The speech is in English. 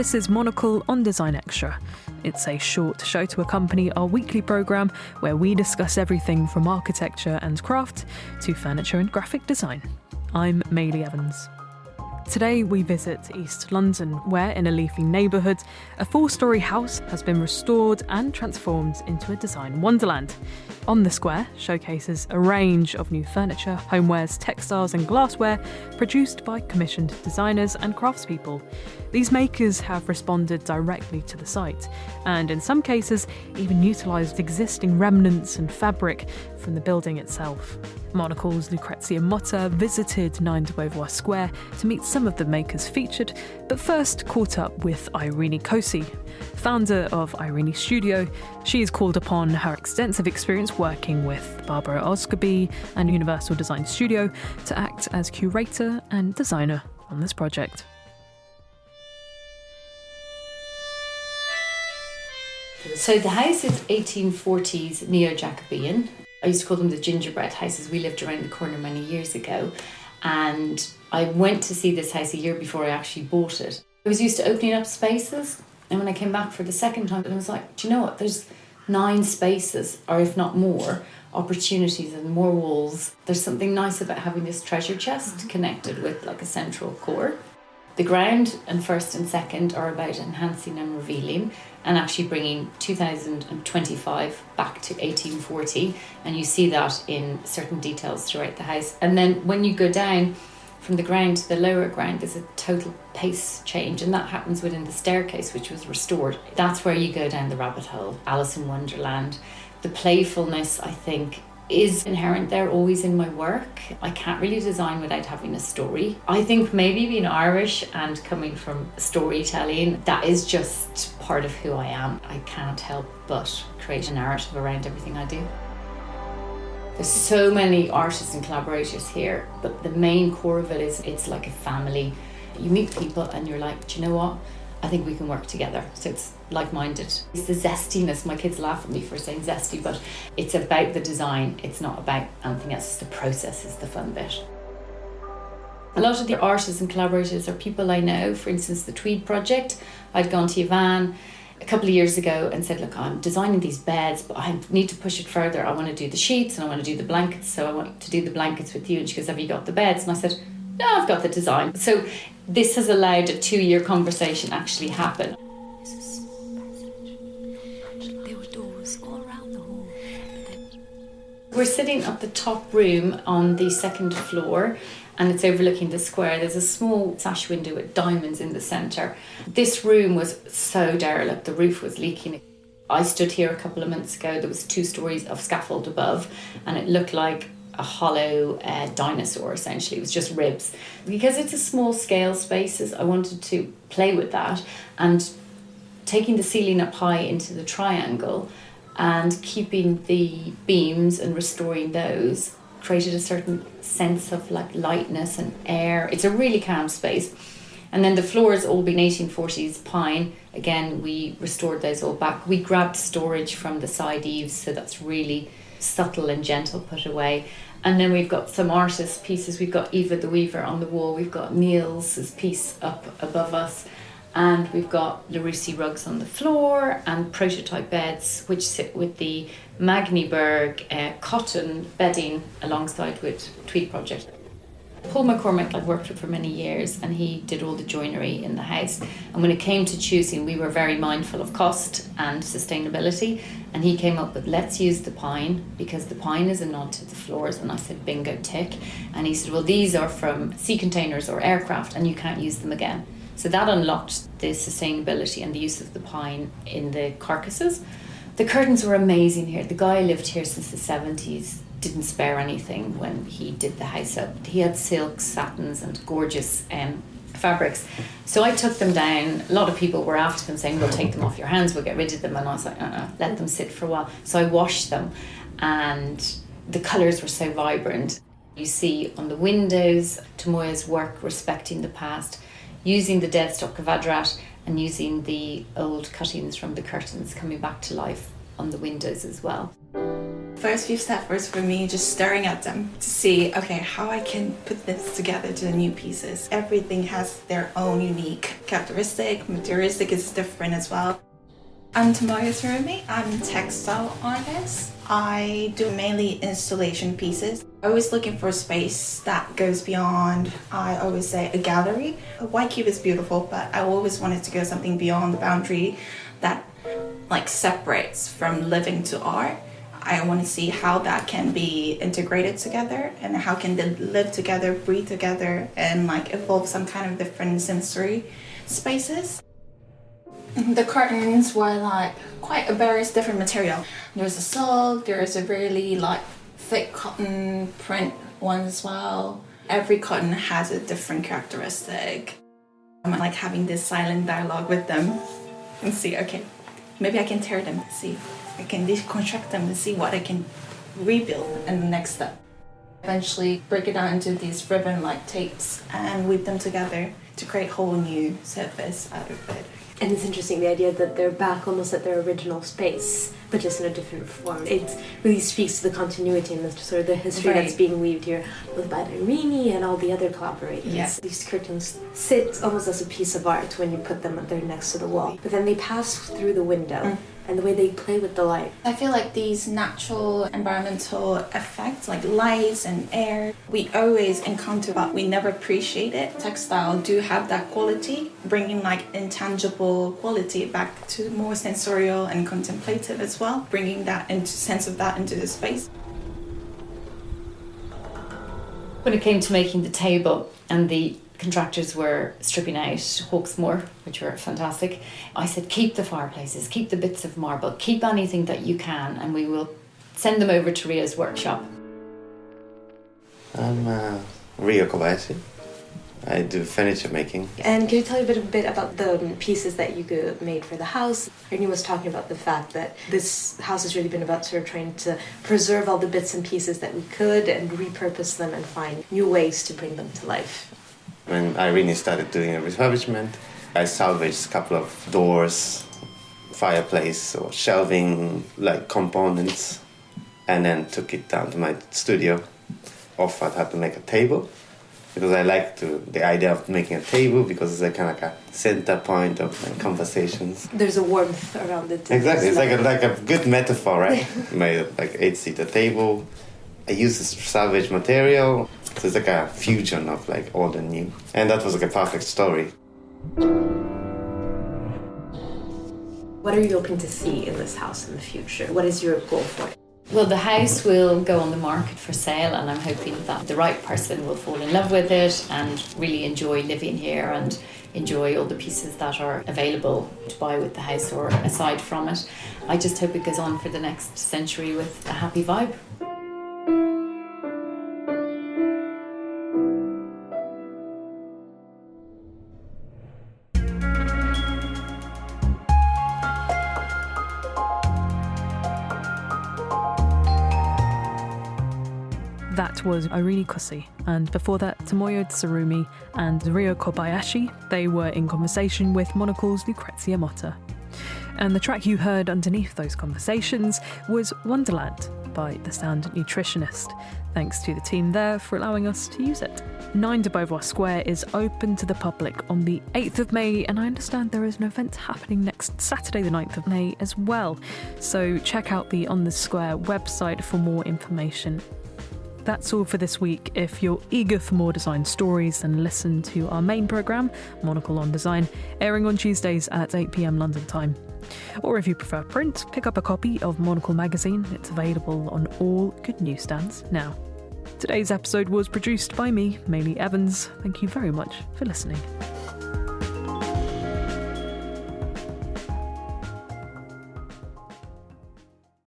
This is Monocle on Design Extra. It's a short show to accompany our weekly programme where we discuss everything from architecture and craft to furniture and graphic design. I'm Maylie Evans. Today we visit East London, where in a leafy neighbourhood, a four-storey house has been restored and transformed into a design wonderland. On the square showcases a range of new furniture, homewares, textiles and glassware produced by commissioned designers and craftspeople. These makers have responded directly to the site and in some cases even utilised existing remnants and fabric from the building itself. Monocle's Lucrezia Motta visited 9 de Beauvoir Square to meet some of the makers featured, but first caught up with Irenie Cossey, founder of Irenie Studio. She is called upon her extensive experience working with Barbara Osgerby and Universal Design Studio to act as curator and designer on this project. So the house is 1840s neo-Jacobean. I used to call them the gingerbread houses. We lived around the corner many years ago, and I went to see this house a year before I actually bought it. I was used to opening up spaces, and when I came back for the second time, I was like, do you know what, there's 9 spaces, or if not more, opportunities and more walls. There's something nice about having this treasure chest connected with like a central core. The ground and first and second are about enhancing and revealing and actually bringing 2025 back to 1840, and you see that in certain details throughout the house. And then when you go down from the ground to the lower ground, there's a total pace change, and that happens within the staircase, which was restored. That's where you go down the rabbit hole. Alice in Wonderland. The playfulness, I think, is inherent there always in my work. I can't really design without having a story. I think maybe being Irish and coming from storytelling, that is just part of who I am. I can't help but create a narrative around everything I do. There's so many artists and collaborators here, but the main core of it is it's like a family. You meet people and you're like, do you know what? I think we can work together. So it's like-minded. It's the zestiness. My kids laugh at me for saying zesty, but it's about the design. It's not about anything else. The process is the fun bit. A lot of the artists and collaborators are people I know. For instance, the Tweed project. I'd gone to Yvonne a couple of years ago and said, look, I'm designing these beds, but I need to push it further. I want to do the sheets and I want to do the blankets. So I want to do the blankets with you. And she goes, have you got the beds? And I said, no, I've got the design. So this has allowed a 2-year conversation actually happen. There were doors all around the hall. We're sitting at the top room on the 2nd floor, and it's overlooking the square. There's a small sash window with diamonds in the centre. This room was so derelict, the roof was leaking. I stood here a couple of months ago, there was 2 stories of scaffold above, and it looked like a hollow dinosaur, essentially. It was just ribs. Because it's a small scale spaces, I wanted to play with that, and taking the ceiling up high into the triangle and keeping the beams and restoring those created a certain sense of like lightness and air. It's a really calm space. And then the floors all been 1840s pine. Again, we restored those all back. We grabbed storage from the side eaves, so that's really subtle and gentle put away. And then we've got some artist pieces. We've got Eva the Weaver on the wall. We've got Niels' piece up above us. And we've got Larousse rugs on the floor and prototype beds, which sit with the Magnyberg cotton bedding alongside with Tweed project. Paul McCormick I've worked with for many years, and he did all the joinery in the house. And when it came to choosing, we were very mindful of cost and sustainability. And he came up with, let's use the pine, because the pine is a nod to the floors. And I said, bingo, tick. And he said, well, these are from sea containers or aircraft, and you can't use them again. So that unlocked the sustainability and the use of the pine in the carcasses. The curtains were amazing here. The guy lived here since the 70s. Didn't spare anything when he did the house up. He had silks, satins and gorgeous fabrics. So I took them down. A lot of people were after them saying, we'll take them off your hands, we'll get rid of them. And I was like, let them sit for a while. So I washed them, and the colours were so vibrant. You see on the windows, Tomoya's work respecting the past, using the dead stock of Adrat and using the old cuttings from the curtains coming back to life on the windows as well. First few steps was for me just staring at them to see, okay, how I can put this together to the new pieces. Everything has their own unique characteristic, materialistic is different as well. I'm Irenie. I'm a textile artist. I do mainly installation pieces. I'm always looking for a space that goes beyond, I always say, a gallery. A white cube is beautiful, but I always wanted to go something beyond the boundary that like separates from living to art. I want to see how that can be integrated together and how can they live together, breathe together, and like evolve some kind of different sensory spaces. The curtains were like quite a various different material. There's a silk, there's a really like thick cotton print one as well. Every cotton has a different characteristic. I'm like having this silent dialogue with them and see, okay, maybe I can tear them, see if I can deconstruct them and see what I can rebuild in the next step. Eventually break it down into these ribbon-like tapes and weave them together to create a whole new surface out of it. And it's interesting, the idea that they're back almost at their original space, but just in a different form. It really speaks to the continuity and the sort of the history that's being weaved here, both by Irenie and all the other collaborators. Yeah. These curtains sit almost as a piece of art when you put them there next to the wall, but then they pass through the window. And the way they play with the light. I feel like these natural environmental effects, like lights and air, we always encounter, but we never appreciate it. Textile do have that quality, bringing like intangible quality back to more sensorial and contemplative as well, bringing that sense of that into the space. When it came to making the table and the contractors were stripping out Hawksmoor, which were fantastic, I said, keep the fireplaces, keep the bits of marble, keep anything that you can, and we will send them over to Ria's workshop. I'm Irenie Cossey. I do furniture making. And can you tell me a bit about the pieces that you made for the house? Irenie was talking about the fact that this house has really been about sort of trying to preserve all the bits and pieces that we could and repurpose them and find new ways to bring them to life. When Irenie started doing a refurbishment, I salvaged a couple of doors, fireplace or shelving like components, and then took it down to my studio. Offered how to make a table, because I like the idea of making a table because it's kind of like a center point of conversations. There's a warmth around it. Exactly, it's like a good metaphor, right? Made like 8-seater table. I used this salvage material. So it's like a fusion of like old and new. And that was like a perfect story. What are you hoping to see in this house in the future? What is your goal for it? Well, the house will go on the market for sale, and I'm hoping that the right person will fall in love with it and really enjoy living here and enjoy all the pieces that are available to buy with the house or aside from it. I just hope it goes on for the next century with a happy vibe. That was Irenie Cossey, and before that, Tomoyo Tsurumi and Ryo Kobayashi. They were in conversation with Monocle's Lucrezia Motta. And the track you heard underneath those conversations was Wonderland by The Sound Nutritionist. Thanks to the team there for allowing us to use it. 9 de Beauvoir Square is open to the public on the 8th of May, and I understand there is an event happening next Saturday, the 9th of May as well. So check out the On the Square website for more information. That's all for this week. If you're eager for more design stories, then listen to our main programme, Monocle on Design, airing on Tuesdays at 8 p.m. London time. Or if you prefer print, pick up a copy of Monocle magazine. It's available on all good newsstands now. Today's episode was produced by me, Maylee Evans. Thank you very much for listening.